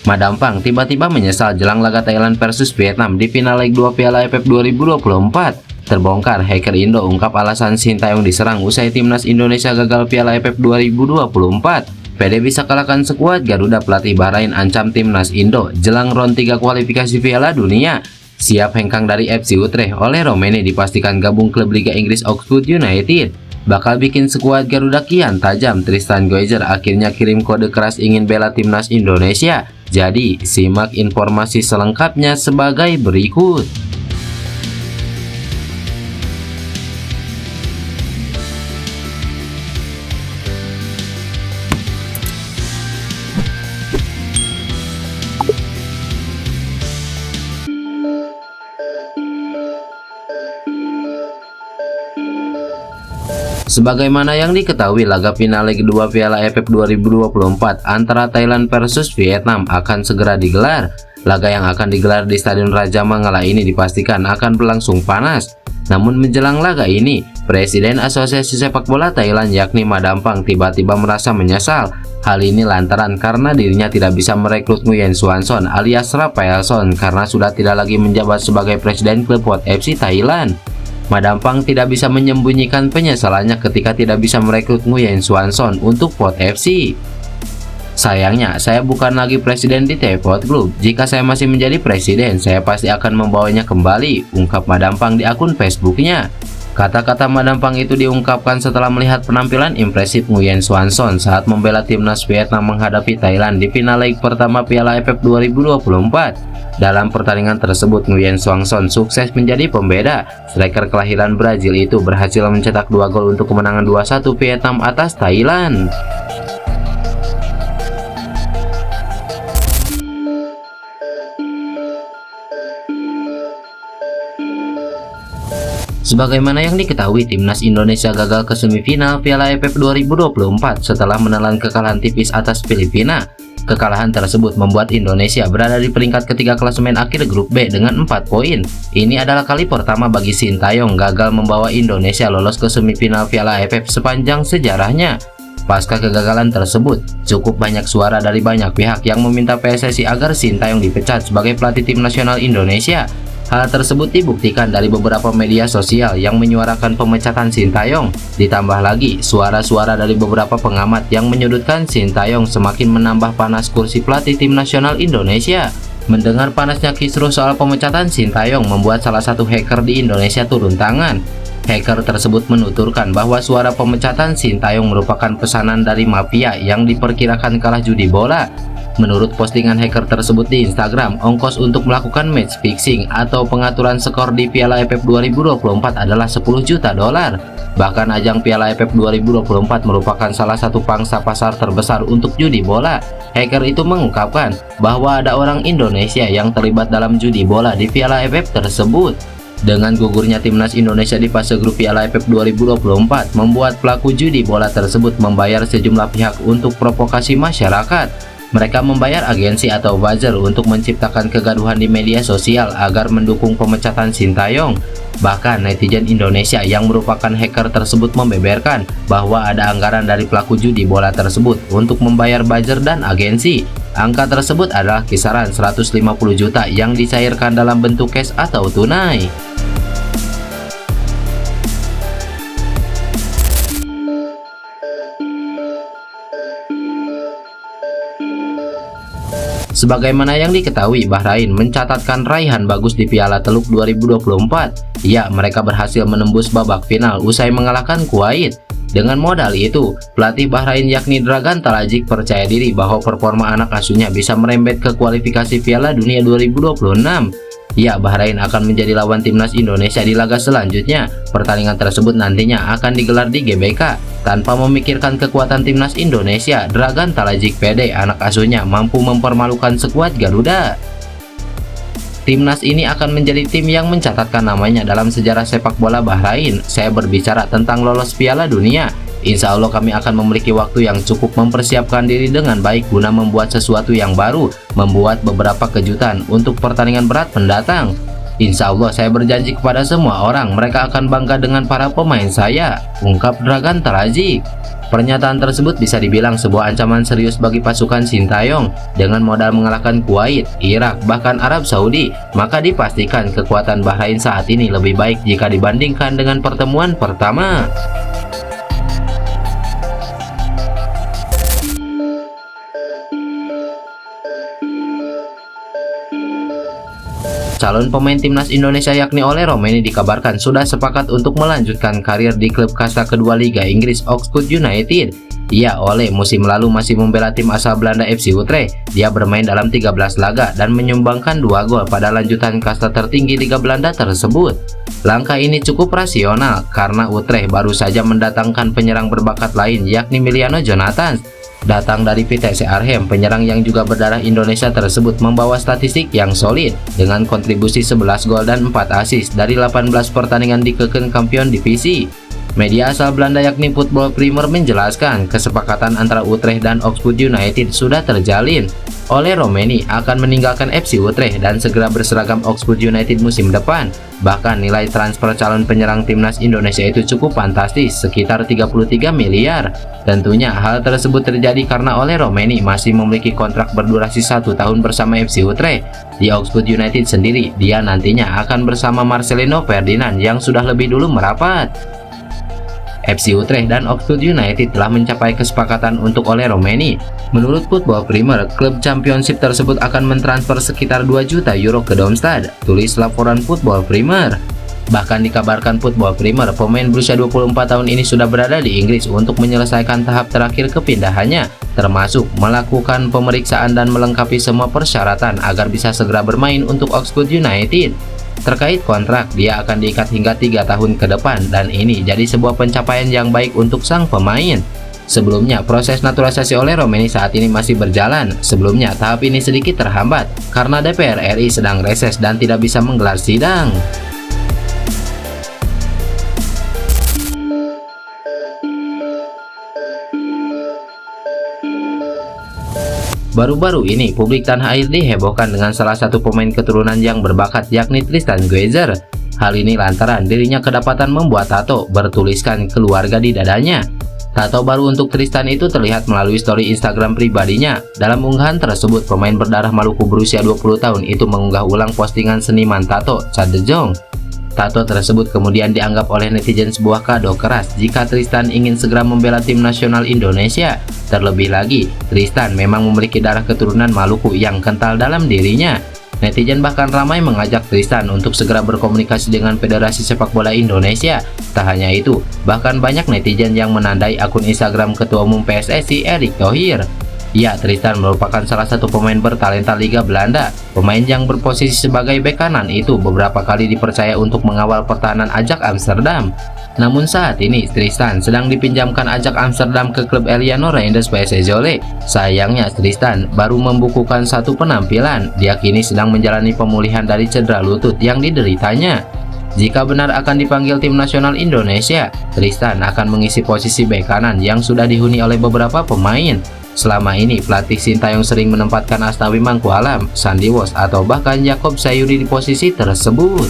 Madampang tiba-tiba menyesal jelang laga Thailand versus Vietnam di final leg 2 Piala AFF 2024. Terbongkar, hacker Indo ungkap alasan Sintayong diserang usai timnas Indonesia gagal Piala AFF 2024. PD bisa kalahkan skuad Garuda, pelatih Bahrain ancam timnas Indo jelang ronde 3 kualifikasi Piala Dunia. Siap hengkang dari FC Utrecht oleh Romeni dipastikan gabung klub Liga Inggris Oxford United. Bakal bikin skuad Garuda kian tajam. Tristan Goizer akhirnya kirim kode keras ingin bela timnas Indonesia. Jadi, simak informasi selengkapnya sebagai berikut. Sebagaimana yang diketahui, laga final leg 2 Piala AFF 2024 antara Thailand versus Vietnam akan segera digelar. Laga yang akan digelar di Stadion Raja Mangala ini dipastikan akan berlangsung panas. Namun menjelang laga ini, Presiden Asosiasi Sepak Bola Thailand yakni Madampang tiba-tiba merasa menyesal. Hal ini lantaran karena dirinya tidak bisa merekrut Nguyen Xuan Son alias Rafaelson karena sudah tidak lagi menjabat sebagai Presiden klub Port FC Thailand. Madampang tidak bisa menyembunyikan penyesalannya ketika tidak bisa merekrut Nguyen Xuan Son untuk Port FC. Sayangnya, saya bukan lagi presiden di Thailand Group. Jika saya masih menjadi presiden, saya pasti akan membawanya kembali, ungkap Madampang di akun Facebooknya. Kata-kata Madampang itu diungkapkan setelah melihat penampilan impresif Nguyen Xuan Son saat membela timnas Vietnam menghadapi Thailand di final leg pertama Piala AFF 2024. Dalam pertandingan tersebut, Nguyen Xuan Son sukses menjadi pembeda. Striker kelahiran Brazil itu berhasil mencetak 2 gol untuk kemenangan 2-1 Vietnam atas Thailand. Sebagaimana yang diketahui, timnas Indonesia gagal ke semifinal Piala AFF 2024 setelah menelan kekalahan tipis atas Filipina. Kekalahan tersebut membuat Indonesia berada di peringkat ketiga klasemen akhir grup B dengan 4 poin. Ini adalah kali pertama bagi Sintayong gagal membawa Indonesia lolos ke semifinal Piala AFF sepanjang sejarahnya. Pasca kegagalan tersebut, cukup banyak suara dari banyak pihak yang meminta PSSI agar Sintayong dipecat sebagai pelatih tim nasional Indonesia. Hal tersebut dibuktikan dari beberapa media sosial yang menyuarakan pemecatan Sintayong. Ditambah lagi, suara-suara dari beberapa pengamat yang menyudutkan Sintayong semakin menambah panas kursi pelatih tim nasional Indonesia. Mendengar panasnya kisruh soal pemecatan Sintayong membuat salah satu hacker di Indonesia turun tangan. Hacker tersebut menuturkan bahwa suara pemecatan Sintayong merupakan pesanan dari mafia yang diperkirakan kalah judi bola. Menurut postingan hacker tersebut di Instagram, ongkos untuk melakukan match fixing atau pengaturan skor di Piala AFF 2024 adalah 10 juta dolar. Bahkan ajang Piala AFF 2024 merupakan salah satu pangsa pasar terbesar untuk judi bola. Hacker itu mengungkapkan bahwa ada orang Indonesia yang terlibat dalam judi bola di Piala AFF tersebut. Dengan gugurnya timnas Indonesia di fase grup Piala AFF 2024, membuat pelaku judi bola tersebut membayar sejumlah pihak untuk provokasi masyarakat. Mereka membayar agensi atau buzzer untuk menciptakan kegaduhan di media sosial agar mendukung pemecatan Sintayong. Bahkan netizen Indonesia yang merupakan hacker tersebut membeberkan bahwa ada anggaran dari pelaku judi bola tersebut untuk membayar buzzer dan agensi. Angka tersebut adalah kisaran 150 juta yang dicairkan dalam bentuk cash atau tunai. Sebagaimana yang diketahui, Bahrain mencatatkan raihan bagus di Piala Teluk 2024. Ya, mereka berhasil menembus babak final usai mengalahkan Kuwait. Dengan modal itu, pelatih Bahrain yakni Dragan Talajic percaya diri bahwa performa anak asuhnya bisa merembet ke kualifikasi Piala Dunia 2026. Ya, Bahrain akan menjadi lawan timnas Indonesia di laga selanjutnya. Pertandingan tersebut nantinya akan digelar di GBK. Tanpa memikirkan kekuatan timnas Indonesia, Dragan Talajic pede anak asuhnya mampu mempermalukan skuad Garuda. Timnas ini akan menjadi tim yang mencatatkan namanya dalam sejarah sepak bola Bahrain. Saya berbicara tentang lolos Piala Dunia. Insya Allah kami akan memiliki waktu yang cukup mempersiapkan diri dengan baik guna membuat sesuatu yang baru, membuat beberapa kejutan untuk pertandingan berat mendatang. Insya Allah saya berjanji kepada semua orang mereka akan bangga dengan para pemain saya, ungkap Dragan Tarajic. Pernyataan tersebut bisa dibilang sebuah ancaman serius bagi pasukan Sintayong. Dengan modal mengalahkan Kuwait, Irak, bahkan Arab Saudi, maka dipastikan kekuatan Bahrain saat ini lebih baik jika dibandingkan dengan pertemuan pertama. Calon pemain timnas Indonesia yakni Ole Roemeny dikabarkan sudah sepakat untuk melanjutkan karir di klub kasta kedua Liga Inggris Oxford United. Ya, Ole musim lalu masih membela tim asal Belanda FC Utrecht. Dia bermain dalam 13 laga dan menyumbangkan 2 gol pada lanjutan kasta tertinggi Liga Belanda tersebut. Langkah ini cukup rasional karena Utrecht baru saja mendatangkan penyerang berbakat lain yakni Miliano Jonathan. Datang dari Vitesse Arnhem, penyerang yang juga berdarah Indonesia tersebut membawa statistik yang solid dengan kontribusi 11 gol dan 4 assist dari 18 pertandingan di Keukenkampion divisi. Media asal Belanda yakni Football Primer menjelaskan kesepakatan antara Utrecht dan Oxford United sudah terjalin. Ole Roemeny akan meninggalkan FC Utrecht dan segera berseragam Oxford United musim depan. Bahkan nilai transfer calon penyerang timnas Indonesia itu cukup fantastis, sekitar 33 miliar. Tentunya hal tersebut terjadi karena Ole Roemeny masih memiliki kontrak berdurasi 1 tahun bersama FC Utrecht. Di Oxford United sendiri, dia nantinya akan bersama Marcelino Ferdinand yang sudah lebih dulu merapat. FC Utrecht dan Oxford United telah mencapai kesepakatan untuk Ole Roemeny. Menurut Football Primer, klub Championship tersebut akan mentransfer sekitar 2 juta euro ke Darmstadt, tulis laporan Football Primer. Bahkan dikabarkan Football Primer, pemain berusia 24 tahun ini sudah berada di Inggris untuk menyelesaikan tahap terakhir kepindahannya, termasuk melakukan pemeriksaan dan melengkapi semua persyaratan agar bisa segera bermain untuk Oxford United. Terkait kontrak, dia akan diikat hingga 3 tahun ke depan dan ini jadi sebuah pencapaian yang baik untuk sang pemain. Sebelumnya, proses naturalisasi Ole Roemeny saat ini masih berjalan. Sebelumnya, tahap ini sedikit terhambat karena DPR RI sedang reses dan tidak bisa menggelar sidang. Baru-baru ini, publik tanah air dihebohkan dengan salah satu pemain keturunan yang berbakat yakni Tristan Guezer. Hal ini lantaran dirinya kedapatan membuat tato bertuliskan keluarga di dadanya. Tato baru untuk Tristan itu terlihat melalui story Instagram pribadinya. Dalam unggahan tersebut, pemain berdarah Maluku berusia 20 tahun itu mengunggah ulang postingan seniman tato Chad De Jong. Tato tersebut kemudian dianggap oleh netizen sebuah kado keras jika Tristan ingin segera membela tim nasional Indonesia. Terlebih lagi, Tristan memang memiliki darah keturunan Maluku yang kental dalam dirinya. Netizen bahkan ramai mengajak Tristan untuk segera berkomunikasi dengan Federasi Sepak Bola Indonesia. Tak hanya itu, bahkan banyak netizen yang menandai akun Instagram Ketua Umum PSSI Erick Thohir. Ya, Tristan merupakan salah satu pemain bertalenta Liga Belanda. Pemain yang berposisi sebagai bek kanan itu beberapa kali dipercaya untuk mengawal pertahanan Ajax Amsterdam. Namun saat ini Tristan sedang dipinjamkan Ajax Amsterdam ke klub Eliano Reinders PSV Zwolle. Sayangnya Tristan baru membukukan 1 penampilan. Dia kini sedang menjalani pemulihan dari cedera lutut yang dideritanya. Jika benar akan dipanggil tim nasional Indonesia, Tristan akan mengisi posisi bek kanan yang sudah dihuni oleh beberapa pemain. Selama ini, pelatih Sintayong sering menempatkan Asnawi Mangkualam, Sandy Walsh, atau bahkan Jacob Sayuri di posisi tersebut.